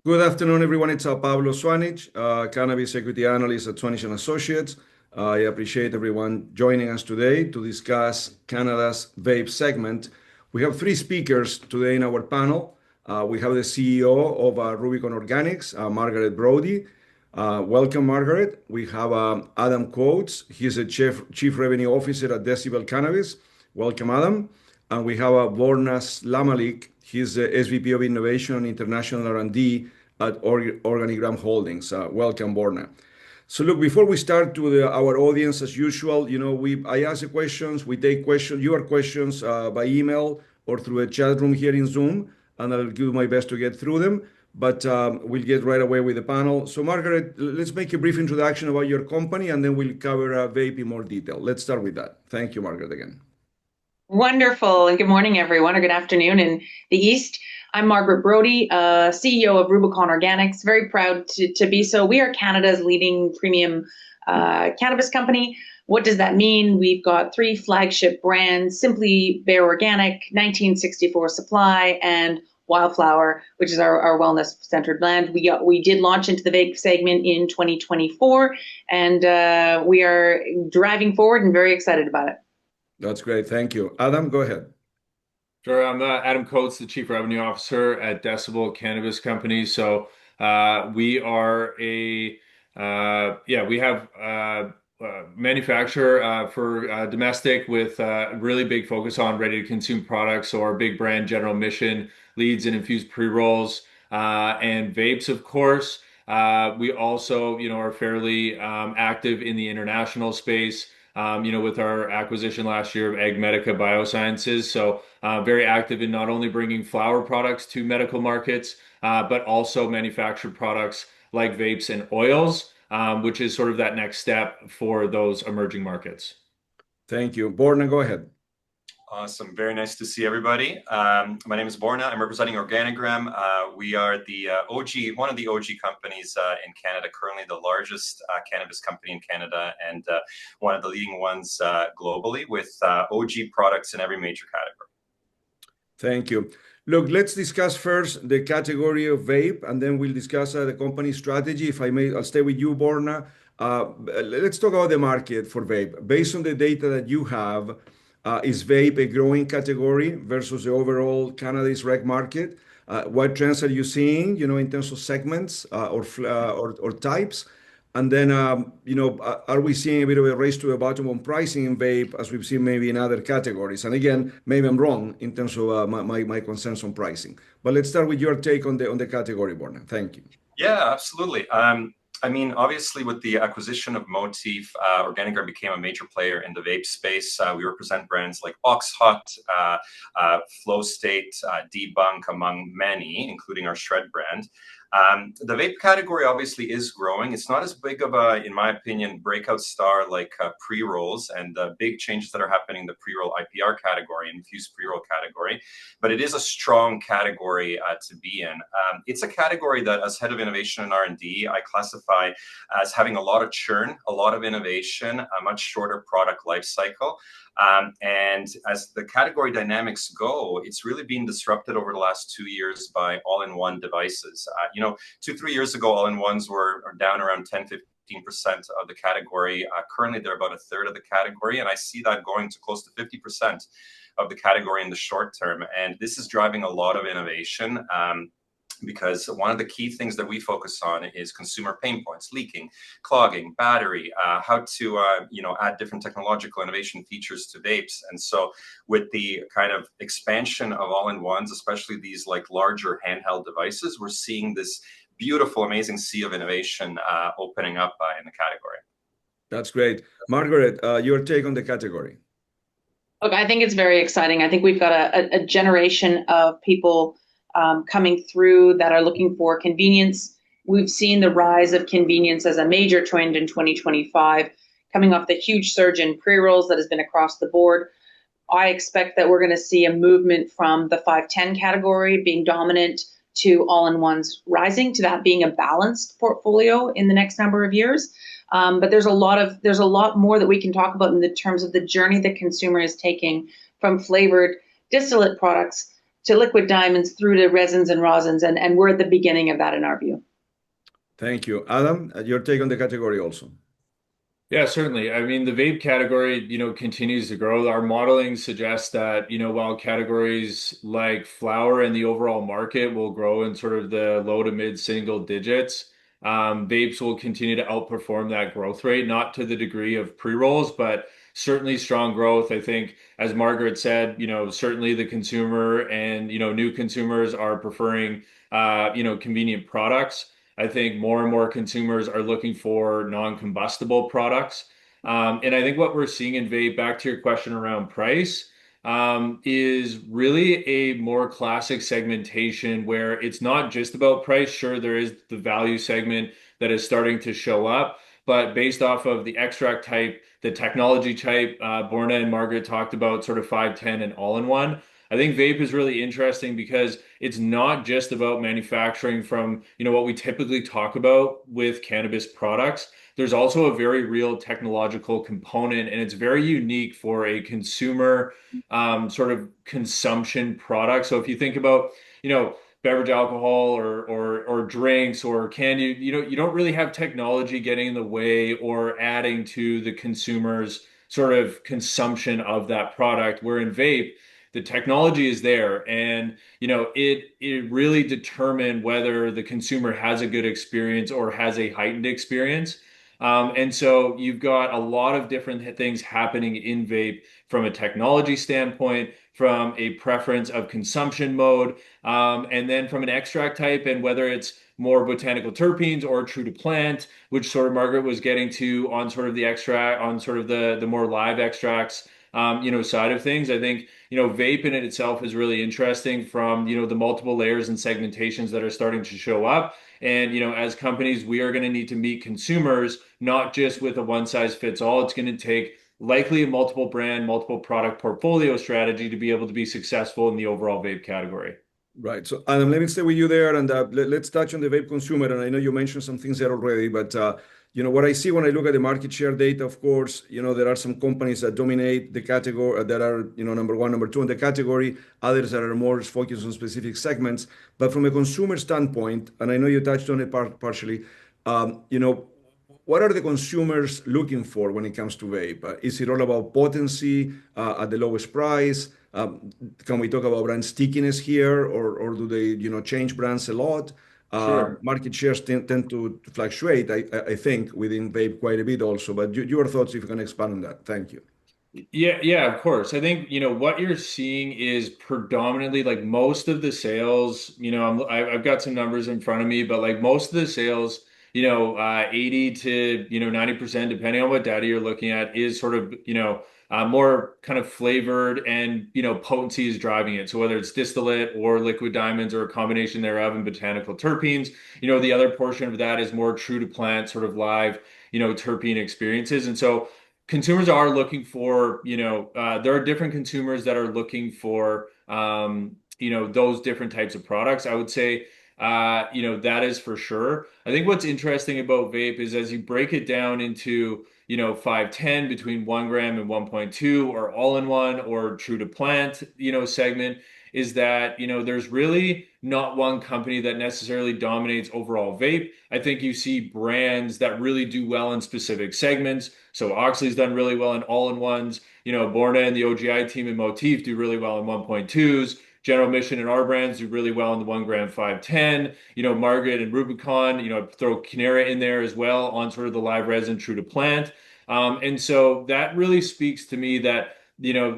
Good afternoon, everyone. It's Pablo.zuanic, Cannabis Equity Analyst at 20 Associates. I appreciate everyone joining us today to discuss Canada's vape segment. We have three speakers today in our panel. We have the CEO of Rubicon Organics, Margaret Brodie. Welcome, Margaret. We have Adam Coates. He's a Chief Revenue Officer at Decibel Cannabis. Welcome, Adam. And we have Borna Zlamalik. He's the SVP of Innovation and International R&D at Organigram Holdings. Welcome, Borna. So look, before we start to our audience, as usual, I ask the questions, we take questions, your questions by email or through a chat room here in Zoom, and I'll do my best to get through them. But we'll get right away with the panel. So Margaret, let's make a brief introduction about your company, and then we'll cover Vape in more detail. Let's start with that. Thank you, Margaret, again. Wonderful, and good morning, everyone, or good afternoon in the East. I'm Margaret Brodie, CEO of Rubicon Organics. Very proud to be so. We are Canada's leading premium cannabis company. What does that mean? We've got three flagship brands: Simply Bare Organic, 1964 Supply, and Wildflower, which is our wellness-centered blend. We did launch into the vape segment in 2024, and we are driving forward and very excited about it. That's great. Thank you. Adam, go ahead. Sure. I'm Adam Coates, the Chief Revenue Officer at Decibel Cannabis Company. So we are we have manufacturer for domestic with a really big focus on ready-to-consume products. So our big brand General Mission leads in infused pre-rolls and vapes, of course. We also, are fairly active in the international space. With our acquisition last year of AgMedica Biosciences. So very active in not only bringing flower products to medical markets, but also manufactured products like vapes and oils, which is sort of that next step for those emerging markets. Thank you. Borna, go ahead. Awesome. Very nice to see everybody. My name is Borna. I'm representing Organigram. We are the one of the OG companies in Canada, currently the largest cannabis company in Canada, and one of the leading ones globally with OG products in every major category. Thank you. Look, let's discuss first the category of vape, and then we'll discuss the company strategy. If I may, I'll stay with you, Borna. Let's talk about the market for vape. Based on the data that you have, is vape a growing category versus the overall cannabis rec market? What trends are you seeing, in terms of segments or types? And then, are we seeing a bit of a race to the bottom on pricing in vape as we've seen maybe in other categories? And again, maybe I'm wrong in terms of my concerns on pricing. But let's start with your take on the category, Borna. Thank you. Yeah, absolutely. Obviously, with the acquisition of Motif, Organigram became a major player in the vape space. We represent brands like Box Hut, Flow State, Debunk, among many, including our Shred brand. The vape category obviously is growing. It's not as big of a, in my opinion, breakout star like pre-rolls and the big changes that are happening in the pre-roll IPR category, infused pre-roll category, but it is a strong category to be in. It's a category that, as head of innovation and R&D, I classify as having a lot of churn, a lot of innovation, a much shorter product life cycle. And as the category dynamics go, it's really been disrupted over the last 2 years by all-in-one devices. 2-3 years ago, all-in-ones were down around 10-15% of the category. Currently, they're about a third of the category, and I see that going to close to 50% of the category in the short term. And this is driving a lot of innovation. Because one of the key things that we focus on is consumer pain points: leaking, clogging, battery, how to add different technological innovation features to vapes. And so with the kind of expansion of all-in-ones, especially these like larger handheld devices, we're seeing this beautiful, amazing sea of innovation opening up in the category. That's great. Margaret, your take on the category. Look, I think it's very exciting. I think we've got a generation of people coming through that are looking for convenience. We've seen the rise of convenience as a major trend in 2025, coming off the huge surge in pre-rolls that has been across the board. I expect that we're going to see a movement from the 510 category being dominant to all-in-ones rising, to that being a balanced portfolio in the next number of years. But there's a lot more that we can talk about in the terms of the journey the consumer is taking from flavored distillate products to liquid diamonds through to resins and rosins, and we're at the beginning of that in our view. Thank you. Adam, your take on the category also. Yeah, certainly. I mean, the vape category, continues to grow. Our modeling suggests that, while categories like flower and the overall market will grow in sort of the low to mid single digits, vapes will continue to outperform that growth rate, not to the degree of pre-rolls, but certainly strong growth. I think, as Margaret said, certainly the consumer and, new consumers are preferring, convenient products. I think more and more consumers are looking for non-combustible products. And I think what we're seeing in vape, back to your question around price, is really a more classic segmentation where it's not just about price. Sure, there is the value segment that is starting to show up, but based off of the extract type, the technology type, Borna and Margaret talked about sort of 510 and all-in-one. I think vape is really interesting because it's not just about manufacturing from, what we typically talk about with cannabis products. There's also a very real technological component, and it's very unique for a consumer sort of consumption product. So if you think about, beverage alcohol or drinks or candy, you don't really have technology getting in the way or adding to the consumer's sort of consumption of that product. Where in vape, the technology is there, and it really determined whether the consumer has a good experience or has a heightened experience. And so you've got a lot of different things happening in vape from a technology standpoint, from a preference of consumption mode, and then from an extract type, and whether it's more botanical terpenes or true to plant, which sort of Margaret was getting to on sort of the extract, on sort of the more live extracts, side of things. I think, vape in it itself is really interesting from, the multiple layers and segmentations that are starting to show up. And, as companies, we are going to need to meet consumers, not just with a one size fits all. It's going to take likely a multiple brand, multiple product portfolio strategy to be able to be successful in the overall vape category. Right. So, Adam, let me stay with you there, and let's touch on the vape consumer. And I know you mentioned some things there already, but what I see when I look at the market share data, of course, there are some companies that dominate the category, that are, number one, number two in the category, others that are more focused on specific segments. But from a consumer standpoint, and I know you touched on it partially, what are the consumers looking for when it comes to vape? Is it all about potency at the lowest price? Can we talk about brand stickiness here, or do they, change brands a lot? Sure. Market shares tend to fluctuate, I think, within vape quite a bit also. But your thoughts, if you can expand on that. Thank you. Yeah, of course. I think, what you're seeing is predominantly like most of the sales, I've got some numbers in front of me, but like most of the sales, 80 to, 90%, depending on what data you're looking at, is sort of, more kind of flavored, and, potency is driving it. So whether it's distillate or liquid diamonds or a combination thereof, and botanical terpenes, the other portion of that is more true to plant, sort of live, terpene experiences. And so consumers are looking for, there are different consumers that are looking for, those different types of products. I would say, that is for sure. I think what's interesting about vape is, as you break it down into, 510 between 1 gram and 1.2, or all-in-one or true to plant, segment, is that, there's really not one company that necessarily dominates overall vape. I think you see brands that really do well in specific segments. So Oxley's done really well in all-in-ones. Borna and the OGI team and Motif do really well in 1.2s. General Mission and our brands do really well in the 1 gram 510. Margaret and Rubicon, throw Canera in there as well on sort of the live resin true to plant. And so that really speaks to me that,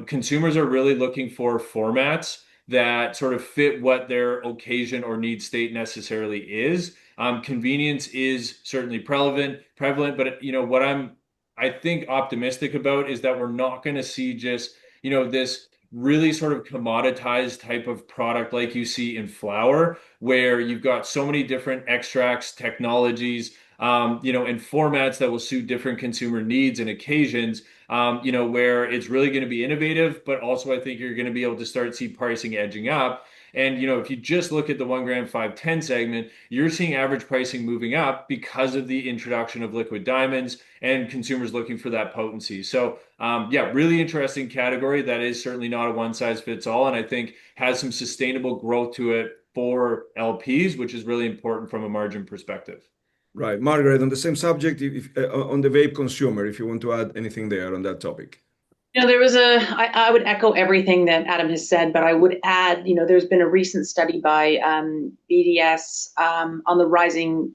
consumers are really looking for formats that sort of fit what their occasion or need state necessarily is. Convenience is certainly prevalent, but what I think optimistic about is that we're not going to see just, this really sort of commoditized type of product like you see in flower, where you've got so many different extracts, technologies, and formats that will suit different consumer needs and occasions, where it's really going to be innovative, but also I think you're going to be able to start see pricing edging up. And if you just look at the 1 gram 510 segment, you're seeing average pricing moving up because of the introduction of liquid diamonds and consumers looking for that potency. So yeah, really interesting category that is certainly not a one size fits all, and I think has some sustainable growth to it for LPs, which is really important from a margin perspective. Right. Margaret, on the same subject, on the vape consumer, if you want to add anything there on that topic. I would echo everything that Adam has said, but I would add, there's been a recent study by BDS on the rising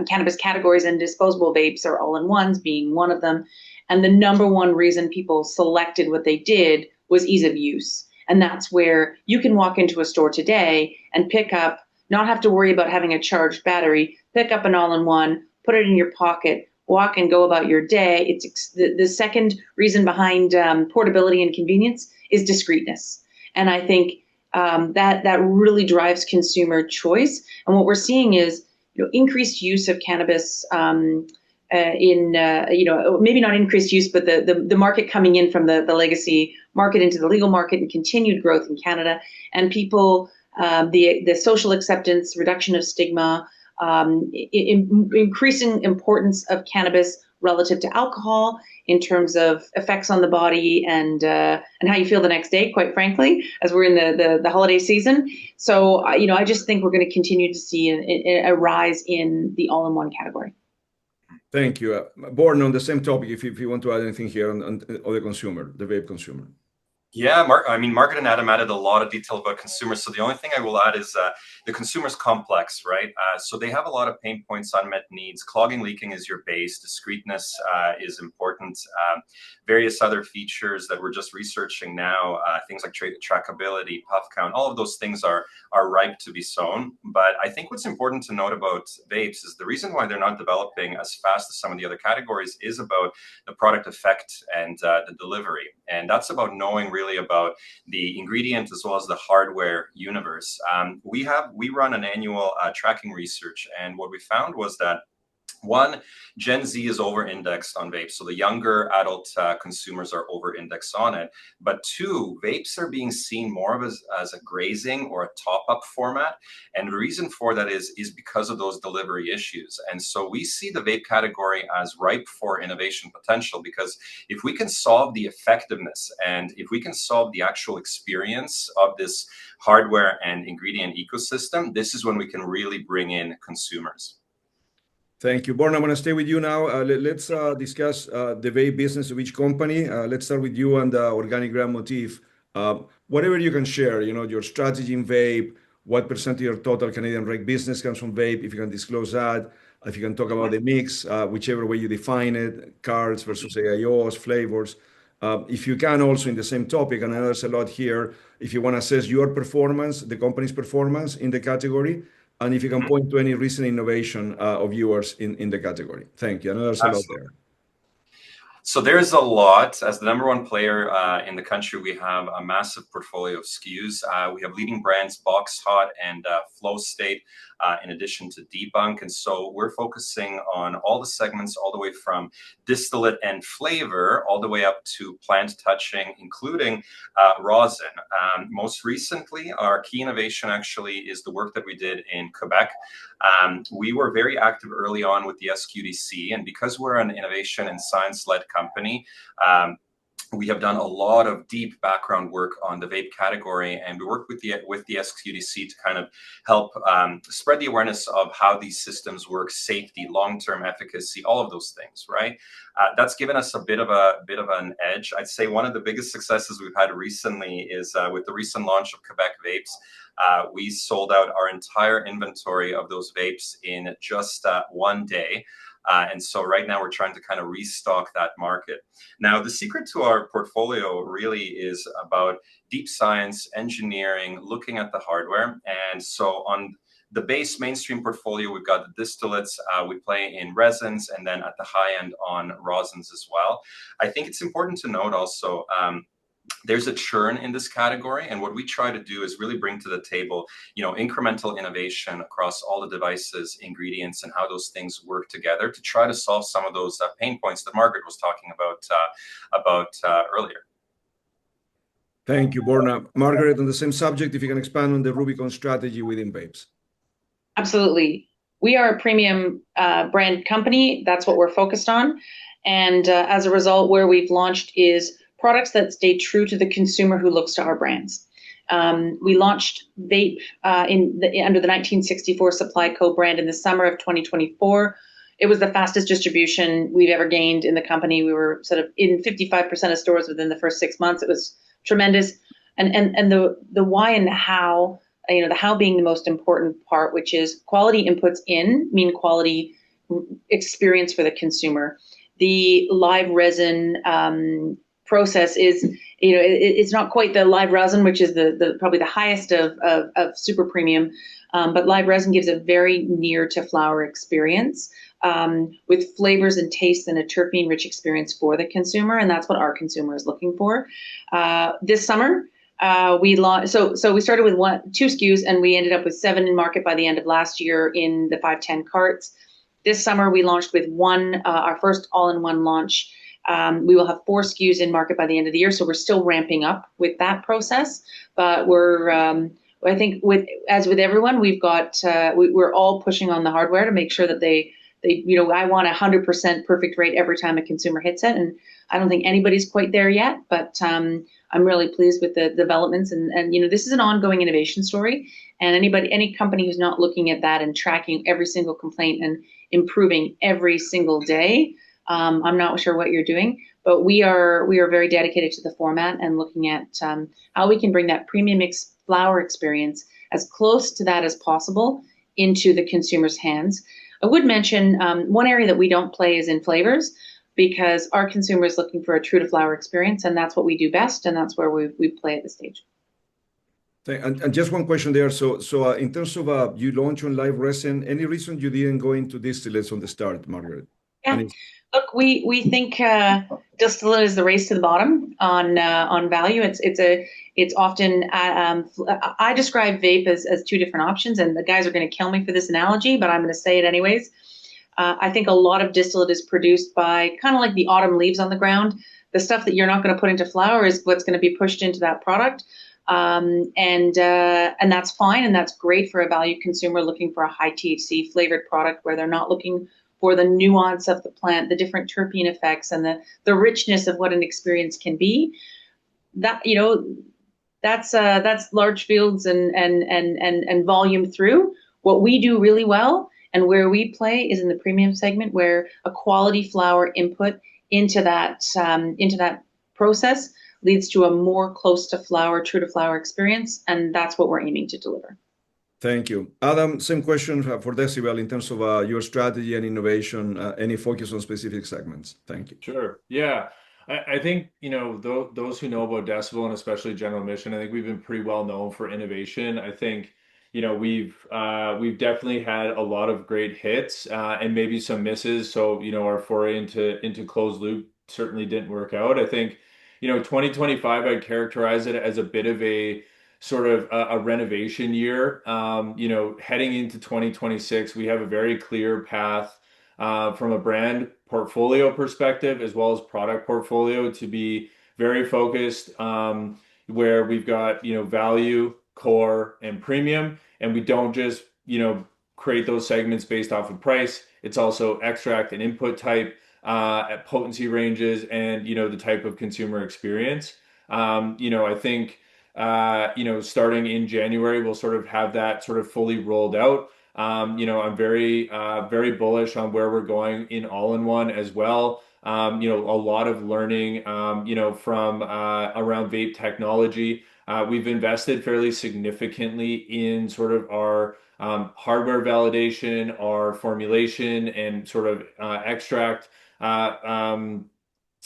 cannabis categories, and disposable vapes or all-in-ones being one of them. And the number one reason people selected what they did was ease of use. And that's where you can walk into a store today and pick up, not have to worry about having a charged battery, pick up an all-in-one, put it in your pocket, walk and go about your day. It's the second reason behind portability and convenience is discreetness. And I think that really drives consumer choice. And what we're seeing is increased use of cannabis maybe not increased use, but the market coming in from the legacy market into the legal market, and continued growth in Canada, and people, the social acceptance, reduction of stigma, increasing importance of cannabis relative to alcohol in terms of effects on the body and how you feel the next day, quite frankly, as we're in the holiday season. So, I just think we're going to continue to see a rise in the all-in-one category. Thank you. Borna, on the same topic, if you want to add anything here on the consumer, the vape consumer. Yeah, Margaret and Adam added a lot of detail about consumers. So the only thing I will add is the consumer's complex, right? So they have a lot of pain points, unmet needs. Clogging, leaking is your base. Discreetness is important. Various other features that we're just researching now, things like trackability, puff count, all of those things are ripe to be sown. But I think what's important to note about vapes is the reason why they're not developing as fast as some of the other categories is about the product effect and the delivery. And that's about knowing really about the ingredient as well as the hardware universe. We run an annual tracking research, and what we found was that one, Gen Z is over-indexed on vapes. So the younger adult consumers are over-indexed on it. But two, vapes are being seen more of as a grazing or a top-up format. And the reason for that is because of those delivery issues. And so we see the vape category as ripe for innovation potential, because if we can solve the effectiveness and if we can solve the actual experience of this hardware and ingredient ecosystem, this is when we can really bring in consumers. Thank you. Borna, I'm going to stay with you now. Let's discuss the vape business of each company. Let's start with you and the Organigram Motif. Whatever you can share, your strategy in vape, what percent of your total Canadian rec business comes from vape, if you can disclose that, if you can talk about the mix, whichever way you define it, cards versus AIOs, flavors. If you can also in the same topic, and I know there's a lot here, if you want to assess your performance, the company's performance in the category, and if you can point to any recent innovation of yours in the category. Thank you. I know there's a lot there. So there's a lot. As the number one player in the country, we have a massive portfolio of SKUs. We have leading brands, Box Hot and Flow State, in addition to Debunk. And so we're focusing on all the segments, all the way from distillate and flavor, all the way up to plant touching, including rosin. Most recently, our key innovation actually is the work that we did in Quebec. We were very active early on with the SQDC, and because we're an innovation and science-led company, we have done a lot of deep background work on the vape category, and we work with the SQDC to kind of help spread the awareness of how these systems work, safety, long-term efficacy, all of those things, right? That's given us a bit of an edge. I'd say one of the biggest successes we've had recently is with the recent launch of Quebec Vapes. We sold out our entire inventory of those vapes in just one day. And so right now we're trying to kind of restock that market. Now, the secret to our portfolio really is about deep science, engineering, looking at the hardware. And so on the base mainstream portfolio, we've got the distillates, we play in resins, and then at the high end on rosins as well. I think it's important to note also, there's a churn in this category, and what we try to do is really bring to the table, incremental innovation across all the devices, ingredients, and how those things work together to try to solve some of those pain points that Margaret was talking about earlier. Thank you, Borna. Margaret, on the same subject, if you can expand on the Rubicon strategy within Vapes. Absolutely. We are a premium brand company. That's what we're focused on. And as a result, where we've launched is products that stay true to the consumer who looks to our brands. We launched Vape under the 1964 Supply Co. brand in the summer of 2024. It was the fastest distribution we've ever gained in the company. We were sort of in 55% of stores within the first 6 months. It was tremendous. And the why and the how, the how being the most important part, which is quality inputs mean quality experience for the consumer. The live resin process is, it's not quite the live resin, which is the probably the highest of super premium, but live resin gives a very near to flower experience with flavors and tastes and a terpene-rich experience for the consumer, and that's what our consumer is looking for. This summer, we launched. So we started with 2 SKUs, and we ended up with 7 in market by the end of last year in the 510 carts. This summer, we launched with our first all-in-one launch. We will have 4 SKUs in market by the end of the year, so we're still ramping up with that process. But I think as with everyone, we're all pushing on the hardware to make sure that I want 100% perfect rate every time a consumer hits it, and I don't think anybody's quite there yet. But I'm really pleased with the developments, and this is an ongoing innovation story. And any company who's not looking at that and tracking every single complaint and improving every single day, I'm not sure what you're doing. But we are very dedicated to the format and looking at how we can bring that premium flower experience as close to that as possible into the consumer's hands. I would mention one area that we don't play is in flavors, because our consumer is looking for a true to flower experience, and that's what we do best, and that's where we play at this stage. And just one question there. So in terms of you launch on live resin, any reason you didn't go into distillates on the start, Margaret? Yeah. Look, we think distillate is the race to the bottom on value. It's often I describe vape as 2 different options, and the guys are going to kill me for this analogy, but I'm going to say it anyways. I think a lot of distillate is produced by kind of like the autumn leaves on the ground. The stuff that you're not going to put into flower is what's going to be pushed into that product, and that's fine, and that's great for a value consumer looking for a high THC flavored product where they're not looking for the nuance of the plant, the different terpene effects, and the richness of what an experience can be. That's large fields and volume through. What we do really well and where we play is in the premium segment, where a quality flower input into that process leads to a more close to flower, true to flower experience, and that's what we're aiming to deliver. Thank you. Adam, same question for Decibel in terms of your strategy and innovation, any focus on specific segments? Thank you. Sure. Yeah. I think, those who know about Decibel and especially General Mission, I think we've been pretty well known for innovation. I think, we've definitely had a lot of great hits and maybe some misses. So, our foray into closed loop certainly didn't work out. I think, 2025, I'd characterize it as a bit of a sort of a renovation year. Heading into 2026, we have a very clear path from a brand portfolio perspective as well as product portfolio to be very focused, where we've got value, core, and premium, and we don't just create those segments based off of price. It's also extract and input type, at potency ranges, and the type of consumer experience. I think starting in January, we'll sort of have that sort of fully rolled out. I'm very, very bullish on where we're going in all-in-one as well. A lot of learning, from around vape technology. We've invested fairly significantly in sort of our hardware validation, our formulation, and sort of extract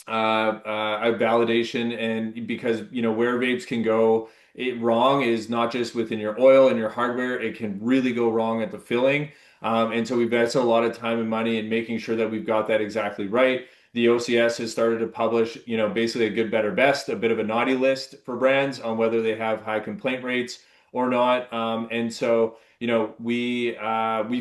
validation, and because where vapes can go wrong is not just within your oil and your hardware, it can really go wrong at the filling, and so we've invested a lot of time and money in making sure that we've got that exactly right. The OCS has started to publish basically a good, better, best, a bit of a naughty list for brands on whether they have high complaint rates or not, and so we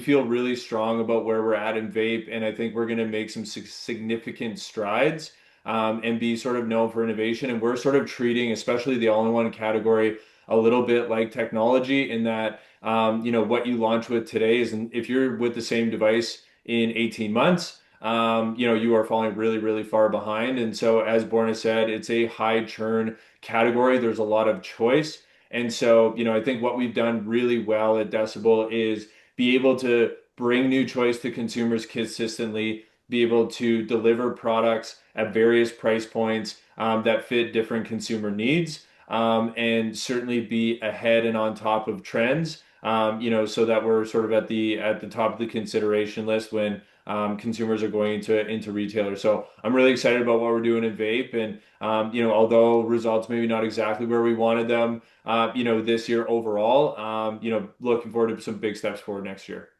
feel really strong about where we're at in vape, and I think we're going to make some significant strides and be sort of known for innovation. And we're sort of treating, especially the all-in-one category, a little bit like technology in that, what you launch with today is, if you're with the same device in 18 months, you are falling really, really far behind. And so, as Borna said, it's a high churn category. There's a lot of choice. And so, I think what we've done really well at Decibel is be able to bring new choice to consumers consistently, be able to deliver products at various price points that fit different consumer needs, and certainly be ahead and on top of trends, so that we're sort of at the top of the consideration list when consumers are going into retailers. So I'm really excited about what we're doing in vape, and although results maybe not exactly where we wanted them, this year overall, looking forward to some big steps forward next year.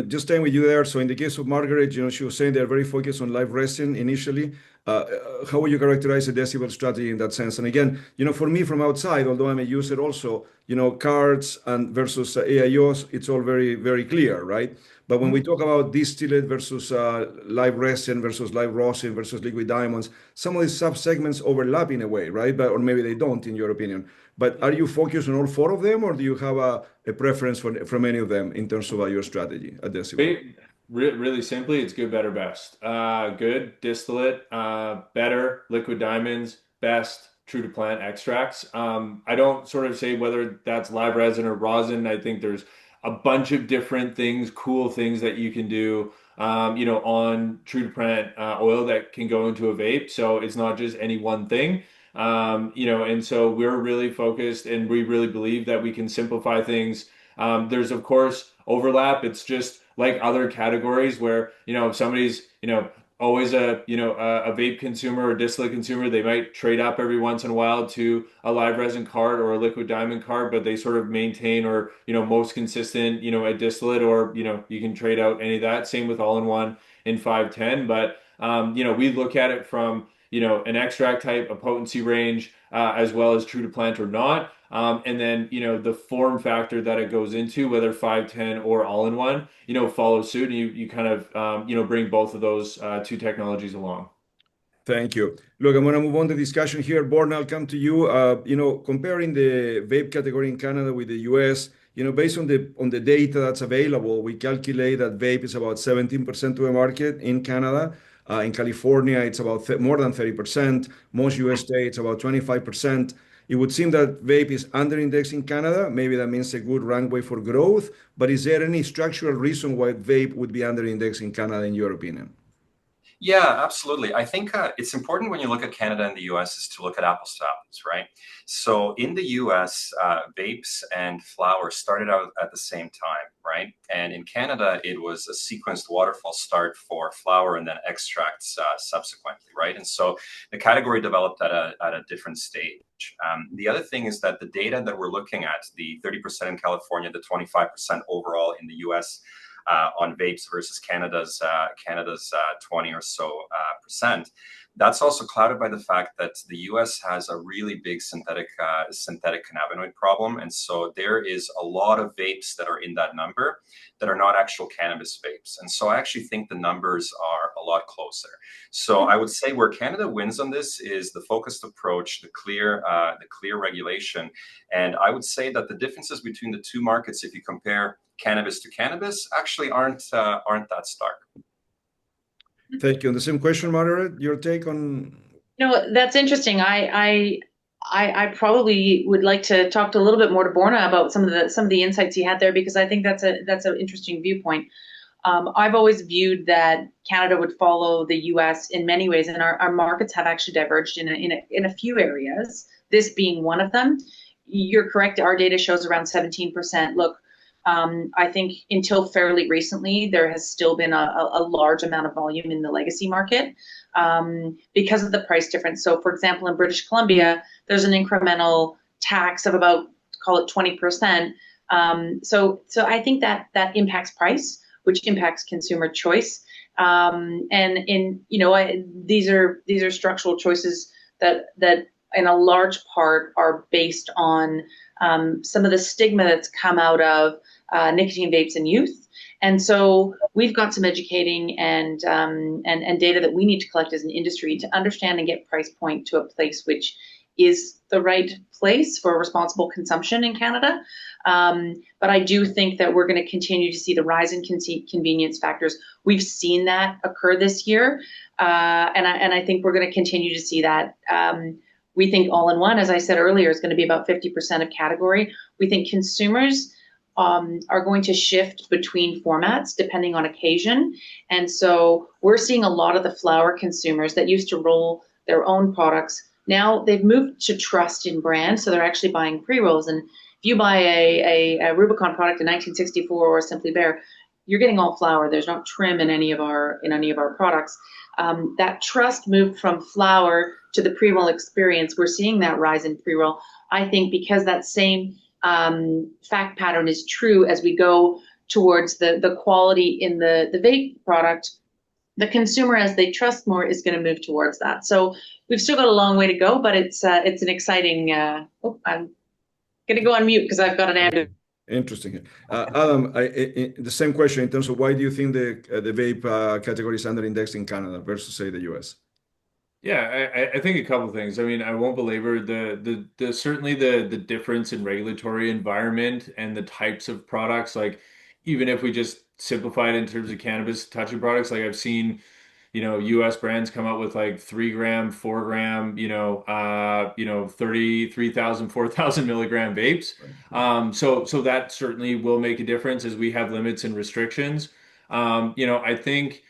Just staying with you there. So in the case of Margaret, she was saying they're very focused on live resin initially. How would you characterize the Decibel strategy in that sense? And again, for me from outside, although I'm a user also, cards and versus AIOs, it's all very, very clear, right? But when we talk about distillate versus live resin versus live rosin versus liquid diamonds, some of these sub-segments overlap in a way, right? But, or maybe they don't, in your opinion. But are you focused on all four of them, or do you have a preference from any of them in terms of your strategy at Decibel? Really simply, it's good, better, best. Good, distillate, better, liquid diamonds, best, true to plant extracts. I don't sort of say whether that's live resin or rosin. I think there's a bunch of different things, cool things that you can do, on true to plant oil that can go into a vape. So it's not just any one thing. And so we're really focused, and we really believe that we can simplify things. There's of course overlap. It's just like other categories where, if somebody's, always a vape consumer or distillate consumer, they might trade up every once in a while to a live resin card or a liquid diamond card, but they sort of maintain or, most consistent, a distillate, or, you can trade out any of that. Same with all-in-one in 510. But, we look at it from, an extract type, a potency range, as well as true to plant or not. And then, the form factor that it goes into, whether 510 or all-in-one, follow suit, and you kind of, bring both of those two technologies along. Thank you. Look, I'm going to move on the discussion here. Borna, I'll come to you. Comparing the vape category in Canada with the US, based on the data that's available, we calculate that vape is about 17% of the market in Canada. In California, it's about more than 30%. Most US states, about 25%. It would seem that vape is under-indexed in Canada. Maybe that means a good runway for growth. But is there any structural reason why vape would be under-indexed in Canada, in your opinion? Yeah, absolutely. I think it's important when you look at Canada and the US is to look at apples to apples, right? So in the US, vapes and flower started out at the same time, right? And in Canada, it was a sequenced waterfall start for flower and then extracts subsequently, right? And so the category developed at a different stage. The other thing is that the data that we're looking at, the 30% in California, the 25% overall in the US, on vapes versus Canada's 20 or so percent. That's also clouded by the fact that the US has a really big synthetic cannabinoid problem. And so there is a lot of vapes that are in that number that are not actual cannabis vapes. And so I actually think the numbers are a lot closer. So I would say where Canada wins on this is the focused approach, the clear regulation. And I would say that the differences between the two markets, if you compare cannabis to cannabis, actually aren't that stark. Thank you. And the same question, Margaret, your take on? That's interesting. I probably would like to talk a little bit more to Borna about some of the insights he had there, because I think that's an interesting viewpoint. I've always viewed that Canada would follow the US in many ways, and our markets have actually diverged in a few areas, this being one of them. You're correct. Our data shows around 17%. Look, I think until fairly recently, there has still been a large amount of volume in the legacy market because of the price difference. So, for example, in British Columbia, there's an incremental tax of about, call it 20%. So I think that impacts price, which impacts consumer choice. These are structural choices that in a large part are based on some of the stigma that's come out of nicotine vapes in youth. And so we've got some educating and data that we need to collect as an industry to understand and get price point to a place which is the right place for responsible consumption in Canada. But I do think that we're going to continue to see the rise in convenience factors. We've seen that occur this year, and I think we're going to continue to see that. We think all-in-one, as I said earlier, is going to be about 50% of category. We think consumers are going to shift between formats depending on occasion. And so we're seeing a lot of the flower consumers that used to roll their own products. Now they've moved to trust in brands, so they're actually buying pre-rolls. And if you buy a Rubicon product in 1964 or Simply Bare, you're getting all flower. There's no trim in any of our products. That trust moved from flower to the pre-roll experience. We're seeing that rise in pre-roll. I think because that same fact pattern is true as we go towards the quality in the vape product, the consumer, as they trust more, is going to move towards that. So we've still got a long way to go, but it's an exciting. I'm going to go on mute because I've got an ad. Interesting. Adam, the same question in terms of why do you think the vape category is under indexed in Canada versus, say, the US? Yeah, I think a couple of things. I mean, I won't belabor certainly the difference in regulatory environment and the types of products. Like, even if we just simplify it in terms of cannabis touching products, like I've seen, US brands come out with like 3 gram, 4 gram, 33,000, 4,000 milligram vapes. So that certainly will make a difference as we have limits and restrictions. I think,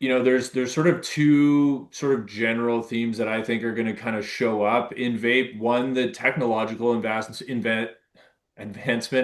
there's sort of two sort of general themes that I think are going to kind of show up in vape. One, the technological advancement,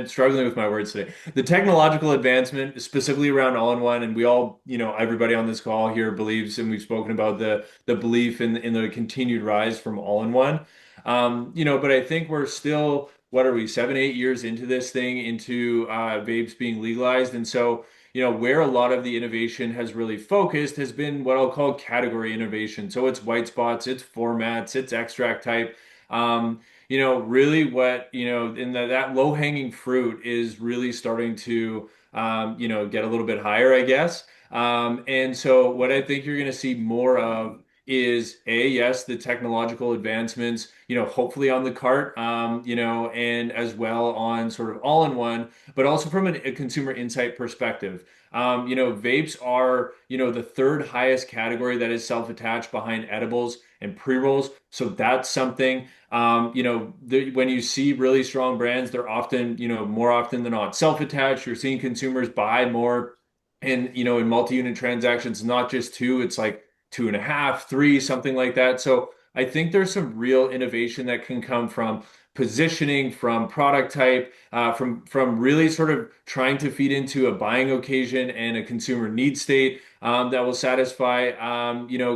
struggling with my words today. The technological advancement, specifically around all-in-one, and we all, everybody on this call here believes, and we've spoken about the belief in the continued rise from all-in-one. But I think we're still, what are we, 7-8 years into this thing, into vapes being legalized, and so where a lot of the innovation has really focused has been what I'll call category innovation. So it's white spots, it's formats, it's extract type. Really what, in that low-hanging fruit is really starting to, get a little bit higher, I guess. And so what I think you're going to see more of is yes, the technological advancements, hopefully on the cart, and as well on sort of all-in-one, but also from a consumer insight perspective. Vapes are, the third highest category that is self-attached behind edibles and pre-rolls. So that's something, when you see really strong brands, they're often, more often than not self-attached. You're seeing consumers buy more and, in multi-unit transactions, not just 2, it's like 2.5, 3, something like that. So I think there's some real innovation that can come from positioning, from product type, from really sort of trying to feed into a buying occasion and a consumer need state that will satisfy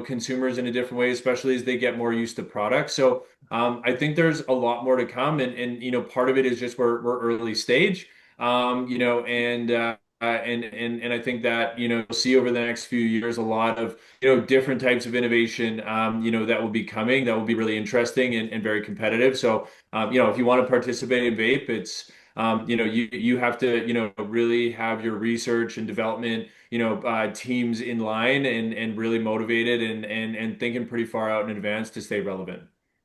consumers in a different way, especially as they get more used to products. So I think there's a lot more to come, and part of it is just we're early stage, and I think that, you'll see over the next few years a lot of, different types of innovation, that will be coming, that will be really interesting and very competitive. So, if you want to participate in vape, it's, you have to, really have your research and development, teams in line and really motivated and thinking pretty far out in advance to stay relevant.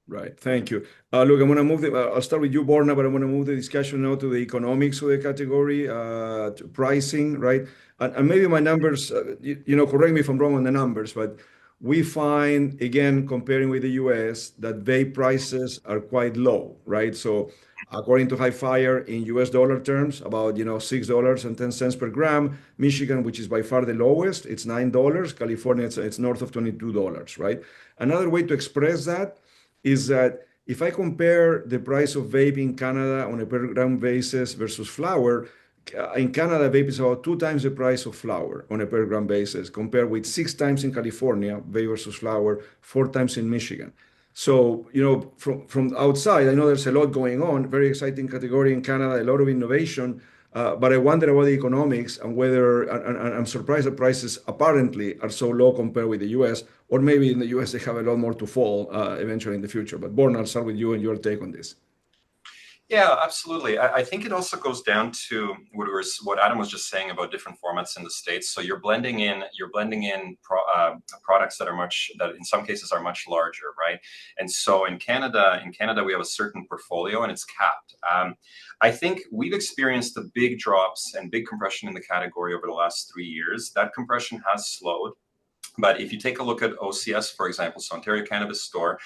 Right. Thank you. Look, I'm going to move I'll start with you, Borna, but I'm going to move the discussion now to the economics of the category, to pricing, right? And maybe my numbers, correct me if I'm wrong on the numbers, but we find, again, comparing with the US, that vape prices are quite low, right? So according to Hi-Fire, in US dollar terms, about, $6.10 per gram. Michigan, which is by far the lowest, it's $9. California, it's north of $22, right? Another way to express that is that if I compare the price of vape in Canada on a per gram basis versus flower, in Canada, vape is about 2 times the price of flower on a per gram basis, compared with 6 times in California, vape versus flower, 4 times in Michigan. So, from outside, I know there's a lot going on, very exciting category in Canada, a lot of innovation, but I wonder about the economics and whether, and I'm surprised that prices apparently are so low compared with the US, or maybe in the US they have a lot more to fall eventually in the future. But Borna, I'll start with you and your take on this. Yeah, absolutely. I think it also goes down to what Adam was just saying about different formats in the States. So you're blending in products that in some cases are much larger, right? And so in Canada, we have a certain portfolio and it's capped. I think we've experienced the big drops and big compression in the category over the last 3 years. That compression has slowed. But if you take a look at OCS, for example, so Ontario Cannabis Store,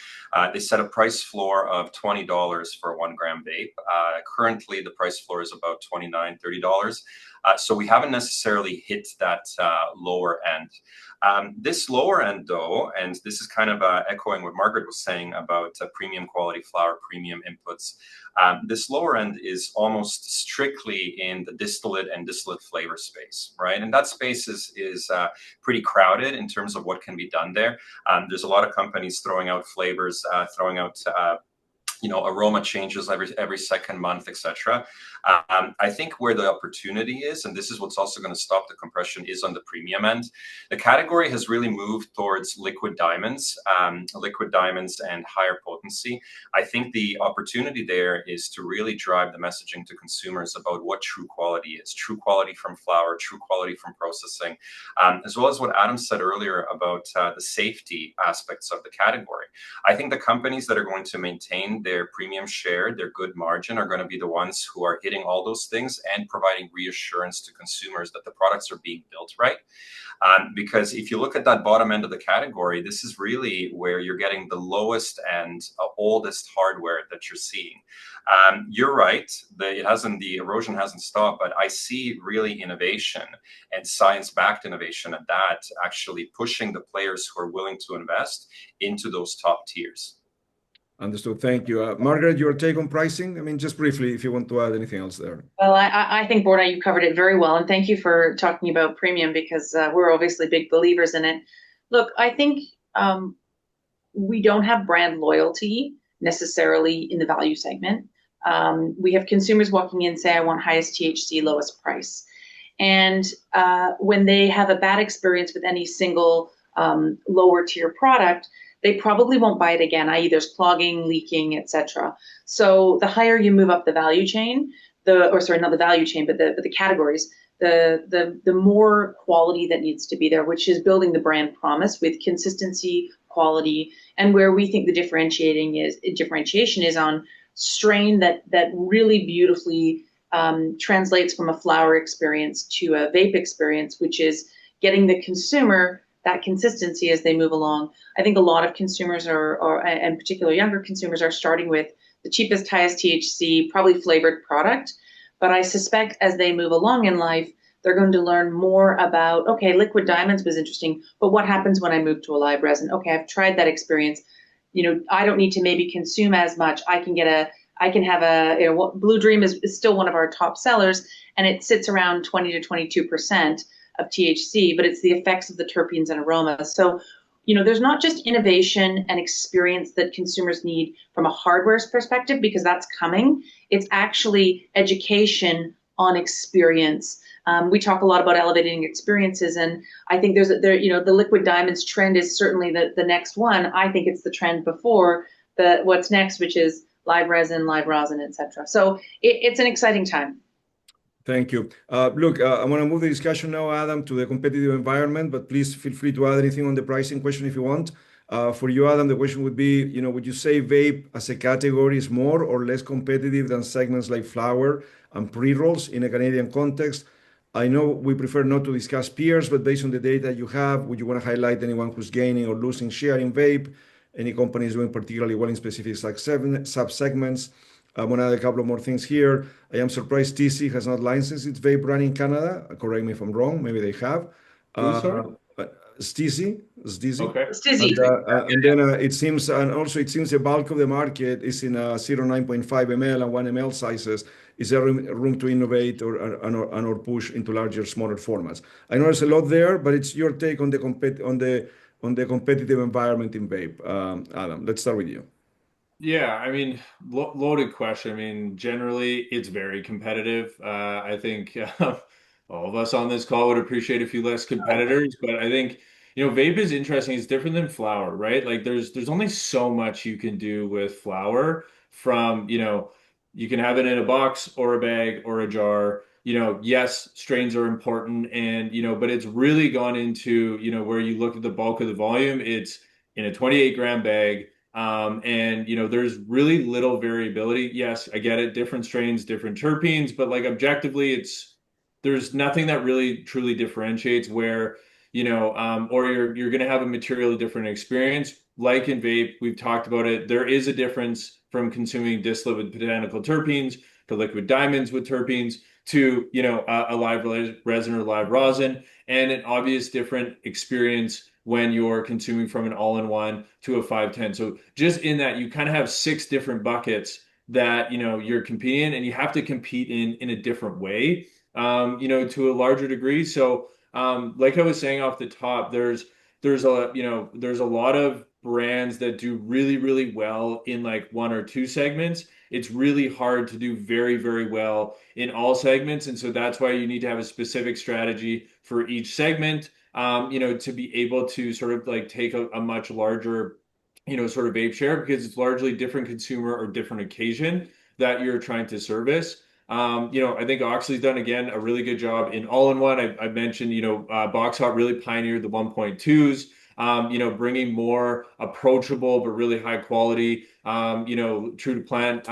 they set a price floor of $20 for a 1 gram vape. Currently, the price floor is about $29, $30. So we haven't necessarily hit that lower end. This lower end, though, and this is kind of echoing what Margaret was saying about premium quality flower, premium inputs. This lower end is almost strictly in the distillate and distillate flavor space, right? And that space is pretty crowded in terms of what can be done there. There's a lot of companies throwing out flavors, throwing out aroma changes every second month, etc. I think where the opportunity is, and this is what's also going to stop the compression, is on the premium end. The category has really moved towards liquid diamonds and higher potency. I think the opportunity there is to really drive the messaging to consumers about what true quality is, true quality from flower, true quality from processing, as well as what Adam said earlier about the safety aspects of the category. I think the companies that are going to maintain their premium share, their good margin, are going to be the ones who are hitting all those things and providing reassurance to consumers that the products are being built right. Because if you look at that bottom end of the category, this is really where you're getting the lowest and oldest hardware that you're seeing. You're right, the erosion hasn't stopped, but I see really innovation and science-backed innovation at that actually pushing the players who are willing to invest into those top tiers. Understood. Thank you. Margaret, your take on pricing? I mean, just briefly, if you want to add anything else there. Well, I think, Borna, you covered it very well. And thank you for talking about premium because we're obviously big believers in it. Look, I think we don't have brand loyalty necessarily in the value segment. We have consumers walking in, say, I want highest THC, lowest price. And when they have a bad experience with any single lower tier product, they probably won't buy it again, i.e. there's clogging, leaking, etc. So the higher you move up the value chain, not the value chain, but the categories, the more quality that needs to be there, which is building the brand promise with consistency, quality, and where we think the differentiation is on strain that really beautifully translates from a flower experience to a vape experience, which is getting the consumer that consistency as they move along. I think a lot of consumers and particularly younger consumers are starting with the cheapest, highest THC, probably flavored product. But I suspect as they move along in life, they're going to learn more about, okay, liquid diamonds was interesting, but what happens when I move to a live resin? Okay, I've tried that experience. I don't need to maybe consume as much. I can have Blue Dream is still one of our top sellers, and it sits around 20 to 22% of THC, but it's the effects of the terpenes and aromas. So, there's not just innovation and experience that consumers need from a hardware perspective, because that's coming. It's actually education on experience. We talk a lot about elevating experiences, and I think the liquid diamonds trend is certainly the next one. I think it's the trend before what's next, which is live resin, live rosin, etc. So it's an exciting time. Thank you. Look, I want to move the discussion now, Adam, to the competitive environment, but please feel free to add anything on the pricing question if you want. For you, Adam, the question would be, would you say vape as a category is more or less competitive than segments like flower and pre-rolls in a Canadian context? I know we prefer not to discuss peers, but based on the data you have, would you want to highlight anyone who's gaining or losing share in vape? Any companies doing particularly well in specific sub-segments? I want to add a couple of more things here. I am surprised Stiiizy has not licensed its vape brand in Canada. Correct me if I'm wrong. Maybe they have. Stiiizy. Okay. Stiiizy. And then it seems the bulk of the market is in 0.9.5 ml and 1 ml sizes. Is there room to innovate or push into larger, smaller formats? I know there's a lot there, but it's your take on the competitive environment in vape. Adam, let's start with you. Yeah, I mean, loaded question. I mean, generally, it's very competitive. I think all of us on this call would appreciate a few less competitors, but I think, vape is interesting. It's different than flower, right? Like there's only so much you can do with flower from, You can have it in a box or a bag or a jar. Yes, strains are important, and but it's really gone into where you look at the bulk of the volume. It's in a 28-gram bag, and there's really little variability. Yes, I get it, different strains, different terpenes, but like objectively, there's nothing that really truly differentiates where or you're going to have a materially different experience. Like in vape, we've talked about it. There is a difference from consuming distillate with botanical terpenes to liquid diamonds with terpenes to a live resin or live rosin, and an obvious different experience when you're consuming from an all-in-one to a 510. So just in that, you kind of have 6 different buckets that you're competing in, and you have to compete in a different way, to a larger degree. So like I was saying off the top, there's a lot of brands that do really, really well in like 1 or 2 segments. It's really hard to do very, very well in all segments. And so that's why you need to have a specific strategy for each segment, to be able to sort of like take a much larger, sort of vape share, because it's largely different consumer or different occasion that you're trying to service. I think Oxley's done again a really good job in all-in-one. I mentioned, Box Hot really pioneered the 1.2s. Bringing more approachable but really high quality, true to plant,